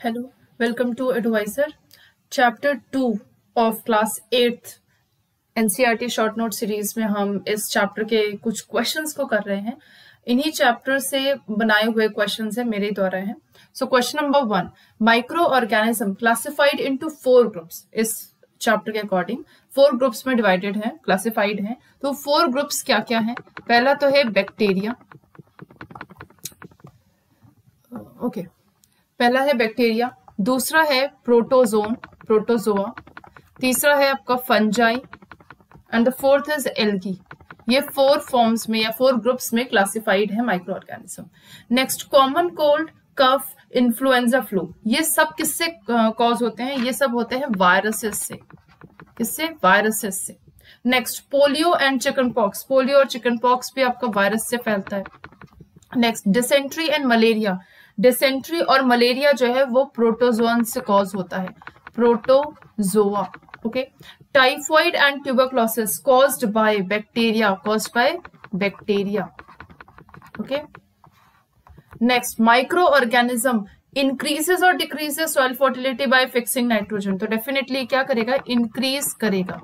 Hello, welcome to Advisor. Chapter 2 of Class 8th NCERT short note series में हम इस chapter के कुछ क्वेश्चंस को कर रहे हैं. इन्हीं चैप्टर से बनाए हुए क्वेश्चंस हैं मेरे द्वारा हैं. So question number 1, micro organism classified into 4 groups. इस चैप्टर के अकॉर्डिंग 4 ग्रुप्स में डिवाइडेड है, क्लासिफाइड है. तो 4 ग्रुप्स क्या क्या हैं? पहला तो है बैक्टीरिया. ओके, पहला है बैक्टीरिया, दूसरा है प्रोटोजोन, प्रोटोजोआ, तीसरा है आपका fungi and the fourth is algae. ये 4 फॉर्म्स में या 4 ग्रुप्स में क्लासिफाइड है microorganism. Next, common cold, cough, influenza, flu. ये सब किससे कॉज होते हैं? ये सब होते हैं वायरसेस से. किससे? वायरसेस से. Next, polio and chickenpox. Polio और चिकन पॉक्स भी आपका वायरस से फैलता है. Next, dysentery and malaria. Dysentery और मलेरिया जो है वो प्रोटोजोन से कॉज होता है, protozoa. Okay. Typhoid and tuberculosis caused by bacteria, caused by bacteria. Okay. Next, microorganism increases और decreases soil fertility by fixing nitrogen. तो डेफिनेटली क्या करेगा? इंक्रीज करेगा,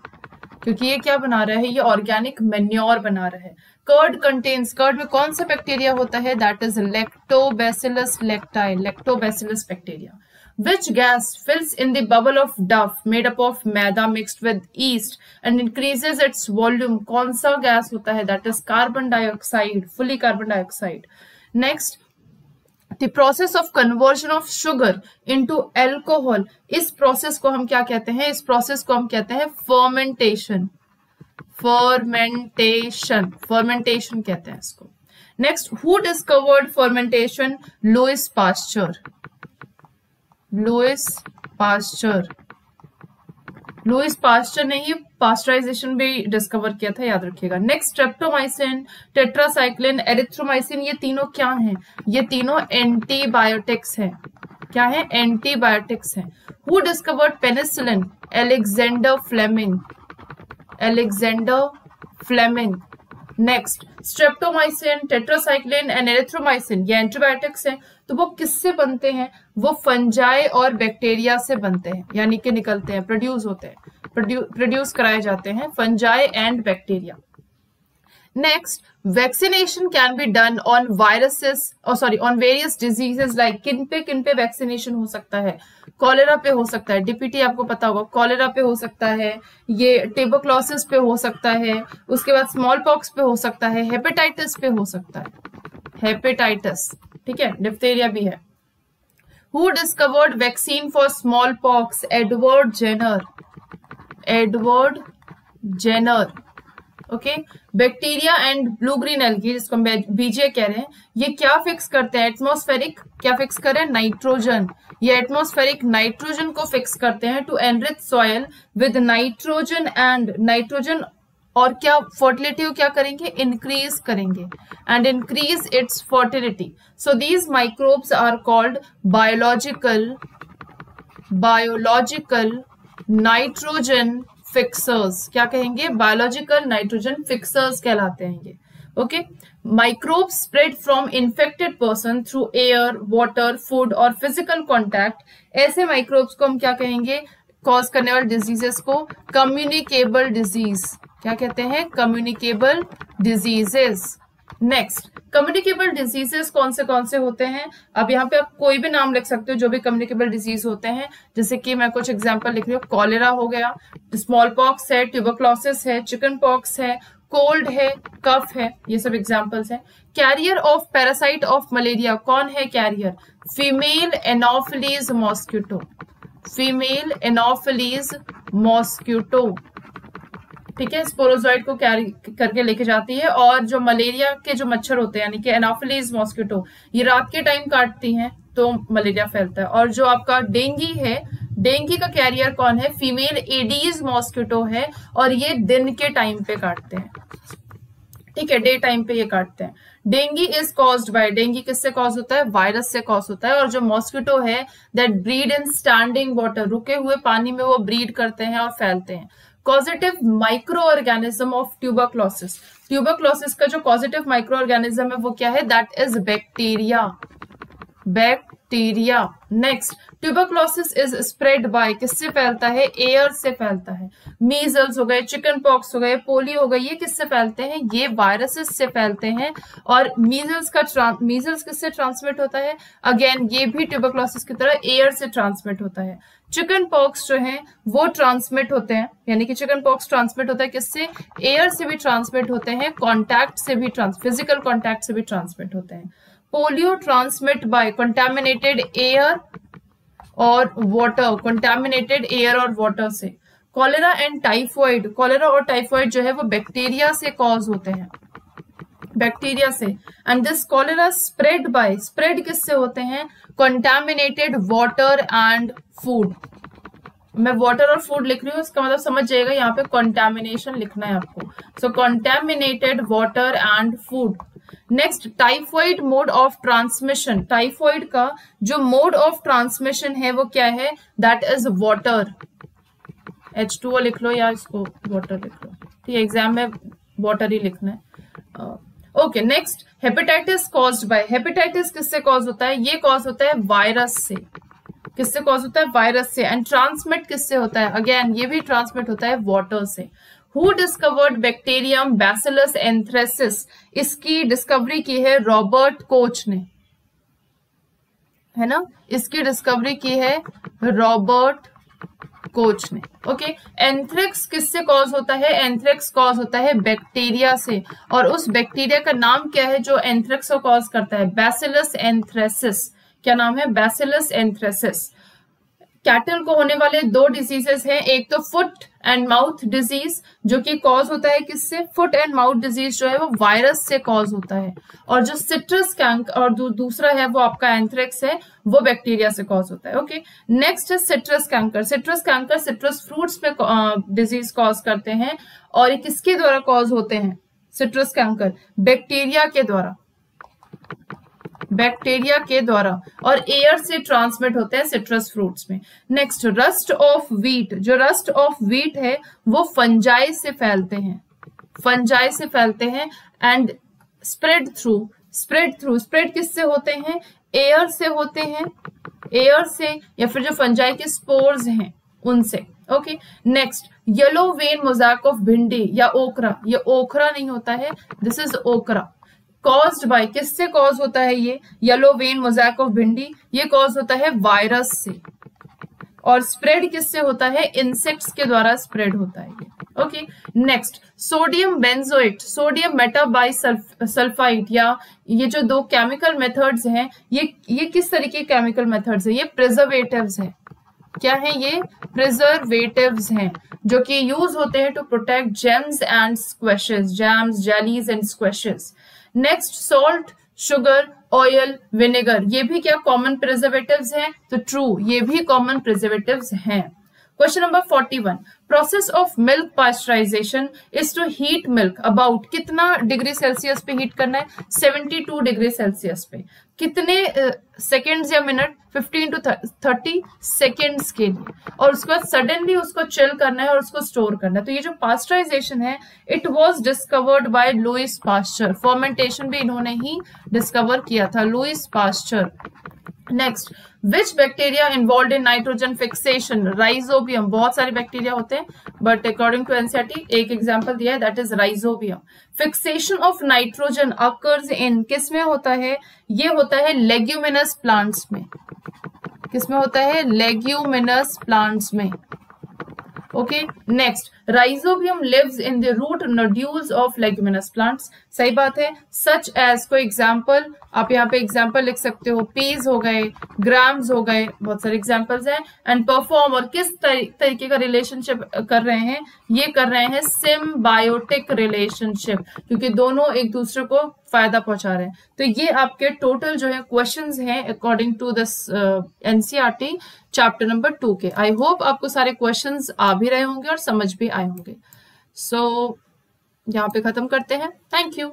क्योंकि ये क्या बना रहा है? ये ऑर्गेनिक मैन्योर बना रहा है. कर्ड कंटेन्स, कर्ड में कौन सा बैक्टीरिया होता है? That is lactobacillus lactis, lactobacillus bacteria. Which gas fills in the bubble of duff made up of maida mixed with yeast and increases its volume? कौन सा गैस होता है? That is carbon dioxide, fully carbon dioxide. Next, The process of conversion of sugar into alcohol. इस process को हम क्या कहते हैं? इस प्रोसेस को हम कहते हैं फर्मेंटेशन. फर्मेंटेशन, फर्मेंटेशन कहते हैं इसको. Next, who discovered fermentation? Louis Pasteur. Louis Pasteur. Louis Pasteur ने ही पास्चराइजेशन भी डिस्कवर किया था, याद रखिएगा. Next, streptomycin, tetracycline, erythromycin. ये तीनों क्या हैं? ये तीनों एंटीबायोटिक्स हैं. क्या है? एंटीबायोटिक्स हैं. Who discovered penicillin? Alexander Fleming. Alexander Fleming. Next, streptomycin, tetracycline and erythromycin ये एंटीबायोटिक्स हैं. तो वो किससे बनते हैं? वो फंजाई और बैक्टीरिया से बनते हैं, यानी कि निकलते हैं, प्रोड्यूस होते हैं, प्रोड्यूस कराए जाते हैं fungi and bacteria. Next, vaccination can be done on viruses on various diseases. Like किन पे वैक्सीनेशन हो सकता है? कॉलेरा पे हो सकता है, डीपीटी आपको पता होगा, कॉलेरा पे हो सकता है, ये ट्यूबरक्लोसिस पे हो सकता है, उसके बाद स्मॉल पॉक्स पे हो सकता है, हेपेटाइटिस पे हो सकता है, हेपेटाइटिस. ठीक है, डिप्थीरिया भी है. Who discovered vaccine for smallpox? Edward Jenner. Edward Jenner. Okay. Bacteria and blue green algae, जिसको हम बीजे कह रहे हैं, ये क्या फिक्स करते हैं? एटमॉस्फेरिक क्या फिक्स कर रहे हैं? नाइट्रोजन. ये एटमॉस्फेरिक नाइट्रोजन को फिक्स करते हैं to enrich soil with nitrogen and nitrogen. और क्या फर्टिलिटी को क्या करेंगे? इंक्रीज करेंगे and increase its fertility. So these microbes are called biological nitrogen fixers. क्या कहेंगे? बायोलॉजिकल नाइट्रोजन फिक्सर्स कहलाते हैं ये. Okay. Microbes spread from infected person through air, water, food और फिजिकल कॉन्टैक्ट. ऐसे माइक्रोब्स को हम क्या कहेंगे? कॉज करने वाले डिजीजेस को कम्युनिकेबल डिजीज. क्या कहते हैं? Communicable diseases. Next, communicable diseases कौन से होते हैं? अब यहाँ पे आप कोई भी नाम लिख सकते हो जो भी कम्युनिकेबल डिजीज होते हैं. जैसे कि मैं कुछ एग्जांपल लिख रही हूँ. कॉलेरा हो गया, स्मॉल पॉक्स है, ट्यूबरक्लोसिस है, चिकन पॉक्स है, कोल्ड है, कफ है. ये सब एग्जांपल्स हैं. Carrier of parasite of malaria. कौन है carrier? Female anopheles mosquito. Female anopheles mosquito. ठीक है, स्पोरोजॉइड को कैरी करके लेके जाती है. और जो मलेरिया के जो मच्छर होते हैं, यानी कि एनोफिलीज मॉस्किटो, ये रात के टाइम काटती हैं तो मलेरिया फैलता है. और जो आपका डेंगी है, डेंगी का कैरियर कौन है? फीमेल एडीज मॉस्किटो है, और ये दिन के टाइम पे काटते हैं. ठीक है, डे टाइम पे ये काटते हैं. Dinghy is caused by, dinghy किससे कॉज होता है? वायरस से कॉज होता है. और जो मॉस्किटो है that breed in standing water, रुके हुए पानी में वो ब्रीड करते हैं और फैलते हैं. Causative micro organism of tuberculosis. Tuberculosis का जो कॉजेटिव माइक्रो ऑर्गेनिज्म है वो क्या है? That is bacteria. Bacteria. Next, tuberculosis is spread by, किससे फैलता है? एयर से फैलता है। मीजल्स हो गए, चिकन पॉक्स हो गए, पोलियो हो गई, ये किससे फैलते हैं? ये वायरसेस से फैलते हैं। और मीजल्स किससे ट्रांसमिट होता है? अगेन ये भी ट्यूबरक्लोसिस की तरह एयर से ट्रांसमिट होता है। चिकन पॉक्स जो है वो ट्रांसमिट होते हैं, यानी कि चिकन पॉक्स ट्रांसमिट होता है किससे? एयर से भी ट्रांसमिट होते हैं, कॉन्टैक्ट से भी फिजिकल कॉन्टैक्ट से भी ट्रांसमिट होते हैं। Polio transmit by contaminated air और वाटर, कंटामिनेटेड एयर और वाटर से। कॉलेरा एंड टाइफॉइड, कॉलेरा और टाइफॉइड जो है वो बैक्टीरिया से कॉज होते हैं, बैक्टीरिया से। And this cholera spread by, spread किससे होते हैं? Contaminated water and food. मैं वाटर और फूड लिख रही हूँ, इसका मतलब समझ जाएगा, यहाँ पे कंटामिनेशन लिखना है आपको। So contaminated water and food. Next, typhoid mode of transmission, typhoid का जो मोड ऑफ ट्रांसमिशन है वो क्या है? That is water. H2O लिख लो या इसको वाटर लिख लो, ठीक है, एग्जाम में वाटर ही लिखना है। Okay, next, hepatitis caused by, hepatitis किससे कॉज होता है? ये कॉज होता है वायरस से। किससे कॉज होता है? वायरस से। एंड ट्रांसमिट किससे होता है? अगेन ये भी ट्रांसमिट होता है वाटर से। Who discovered bacterium bacillus anthracis, इसकी डिस्कवरी की है रॉबर्ट कोच ने, है ना, इसकी डिस्कवरी की है रॉबर्ट कोच ने। ओके, एंथ्रेक्स किससे कॉज होता है? एंथ्रेक्स कॉज होता है बैक्टीरिया से, और उस बैक्टीरिया का नाम क्या है जो एंथ्रेक्स को कॉज करता है? Bacillus anthracis. क्या नाम है? Bacillus anthracis. कैटल को होने वाले दो डिजीजेस हैं, एक तो फुट एंड माउथ डिजीज जो कि कॉज होता है किससे? फुट एंड माउथ डिजीज जो है वो वायरस से कॉज होता है, और जो सिट्रस कैंकर और दूसरा है वो आपका एंथ्रेक्स है, वो बैक्टीरिया से कॉज होता है। ओके, नेक्स्ट है citrus canker. Citrus canker citrus fruits में डिजीज कॉज करते हैं, और ये किसके द्वारा कॉज होते हैं? सिट्रस कैंकर बैक्टीरिया के द्वारा, बैक्टीरिया के द्वारा, और एयर से ट्रांसमिट होते हैं सिट्रस फ्रूट्स में। नेक्स्ट, रस्ट ऑफ व्हीट, जो रस्ट ऑफ व्हीट है वो फंजाई से फैलते हैं, फंजाई से फैलते हैं। एंड स्प्रेड थ्रू, स्प्रेड किससे होते हैं? एयर से होते हैं, एयर से, या फिर जो फंजाई के स्पोर्स हैं उनसे। Okay, next, yellow vein mosaic of भिंडी या ओकरा, ये ओखरा नहीं होता है, दिस इज ओकरा। कॉज्ड बाय, किससे कॉज होता है ये? येलो वेन मोज़ैक ऑफ भिंडी, ये कॉज होता है वायरस से। और स्प्रेड किससे होता है? इंसेक्ट्स के द्वारा स्प्रेड होता है ये। Okay, next, sodium benzoate, sodium metabisulphite, या ये जो दो केमिकल मेथड्स हैं, ये किस तरीके के केमिकल मेथड्स हैं? ये प्रिजर्वेटिव्स हैं। क्या है ये? प्रिजर्वेटिव्स हैं, जो कि यूज होते हैं to protect jams and squashes, jams, jellies and squashes. Next, salt, sugar, oil, vinegar, ये भी क्या कॉमन प्रिजर्वेटिव्स हैं? तो ट्रू, ये भी कॉमन प्रिजर्वेटिव्स हैं। Question number 41, process of milk pasteurization is to heat milk about, कितना डिग्री सेल्सियस पे हीट करना है? 72 डिग्री सेल्सियस पे। कितने सेकेंड्स या मिनट? 15 to 30 सेकेंड्स के लिए, और उसके बाद सडनली उसको चिल करना है और उसको स्टोर करना है। तो ये जो पास्चराइजेशन है, it was discovered by Louis Pasteur, fermentation भी इन्होंने ही डिस्कवर किया था, Louis Pasteur. Next, which bacteria involve in nitrogen fixation? Rhizobium, बहुत सारे बैक्टीरिया होते हैं, बट अकॉर्डिंग टू एनसीईआरटी एक एग्जांपल दिया है, that is rhizobium. Fixation of nitrogen occurs in, किसमें होता है? ये होता है लेग्यूमिनस प्लांट्स में। किसमें होता है? लेग्यूमिनस प्लांट्स में। Okay, next, rhizobium lives in the root nodules of leguminous plants. सही बात है। सच एज, कोई एग्जाम्पल, आप यहाँ पे एग्जाम्पल लिख सकते हो, पीज हो गए, ग्राम्स हो गए, बहुत सारे एग्जाम्पल्स हैं। एंड परफॉर्म, और किस तरीके का रिलेशनशिप कर रहे हैं? ये कर रहे हैं सिम्बायोटिक रिलेशनशिप, क्योंकि दोनों एक दूसरे को फायदा पहुंचा रहे हैं। तो ये आपके टोटल जो है क्वेश्चंस हैं according to this NCERT chapter number 2 के। आई होप आपको सारे क्वेश्चंस आ भी रहे होंगे और समझ भी आए होंगे। सो यहाँ पे खत्म करते हैं। Thank you.